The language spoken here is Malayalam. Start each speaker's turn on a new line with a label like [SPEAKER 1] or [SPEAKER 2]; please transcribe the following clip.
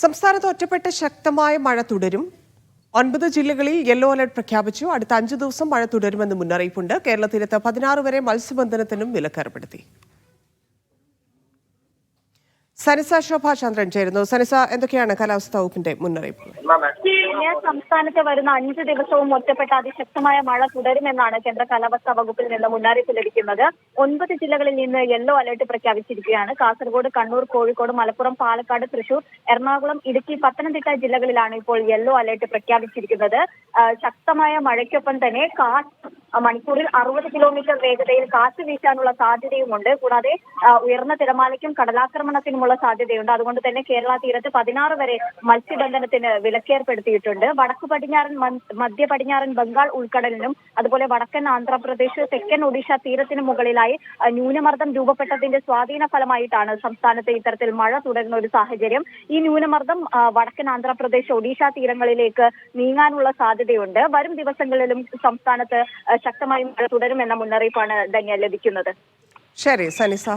[SPEAKER 1] സംസ്ഥാനത്ത് ഒറ്റപ്പെട്ട ശക്തമായ മഴ തുടരും. 9 ജില്ലകളിൽ യെല്ലോ അലർട്ട് പ്രഖ്യാപിച്ചു. അടുത്ത 5 ദിവസം മഴ തുടരുമെന്ന് മുന്നറിയിപ്പുണ്ട്. കേരള തീരത്ത് 16 വരെ മത്സ്യബന്ധനത്തിനും വിലക്കേർപ്പെടുത്തി. സനിസ ശോഭാ ചന്ദ്രൻ ചേരുന്നു. സനിസ, എന്തൊക്കെയാണ് കാലാവസ്ഥാ വകുപ്പിന്റെ മുന്നറിയിപ്പ്?
[SPEAKER 2] സംസ്ഥാനത്ത് വരുന്ന 5 ദിവസവും ഒറ്റപ്പെട്ട അതിശക്തമായ മഴ തുടരുമെന്നാണ് കേന്ദ്ര കാലാവസ്ഥാ വകുപ്പിൽ നിന്ന് മുന്നറിയിപ്പ് ലഭിക്കുന്നത്. 9 ജില്ലകളിൽ നിന്ന് യെല്ലോ അലർട്ട് പ്രഖ്യാപിച്ചിരിക്കുകയാണ്. കാസർഗോഡ്, കണ്ണൂർ, കോഴിക്കോട്, മലപ്പുറം, പാലക്കാട്, തൃശൂർ, എറണാകുളം, ഇടുക്കി, പത്തനംതിട്ട ജില്ലകളിലാണ് ഇപ്പോൾ യെല്ലോ അലർട്ട് പ്രഖ്യാപിച്ചിരിക്കുന്നത്. ശക്തമായ മഴയ്ക്കൊപ്പം തന്നെ മണിക്കൂറിൽ 60 കിലോമീറ്റർ വേഗതയിൽ കാറ്റ് വീശാനുള്ള സാധ്യതയുമുണ്ട്. കൂടാതെ ഉയർന്ന തിരമാലയ്ക്കും കടലാക്രമണത്തിനുമുള്ള സാധ്യതയുണ്ട്. അതുകൊണ്ട് തന്നെ കേരള തീരത്ത് 16 വരെ മത്സ്യബന്ധനത്തിന് വിലക്കേർപ്പെടുത്തിയിട്ടുണ്ട്. വടക്കു പടിഞ്ഞാറൻ, മധ്യ പടിഞ്ഞാറൻ ബംഗാൾ ഉൾക്കടലിനും അതുപോലെ വടക്കൻ ആന്ധ്രാപ്രദേശ്, തെക്കൻ ഒഡീഷ തീരത്തിന് മുകളിലായി ന്യൂനമർദ്ദം രൂപപ്പെട്ടതിന്റെ സ്വാധീന ഫലമായിട്ടാണ് സംസ്ഥാനത്ത് ഇത്തരത്തിൽ മഴ തുടരുന്ന ഒരു സാഹചര്യം. ഈ ന്യൂനമർദ്ദം വടക്കൻ ആന്ധ്രാപ്രദേശ്, ഒഡീഷ തീരങ്ങളിലേക്ക് നീങ്ങാനുള്ള സാധ്യതയുണ്ട്. വരും ദിവസങ്ങളിലും സംസ്ഥാനത്ത് ശക്തമായി മഴ തുടരുമെന്ന മുന്നറിയിപ്പാണ് ധന്യ ലഭിക്കുന്നത്.
[SPEAKER 1] ശരി സനിസ.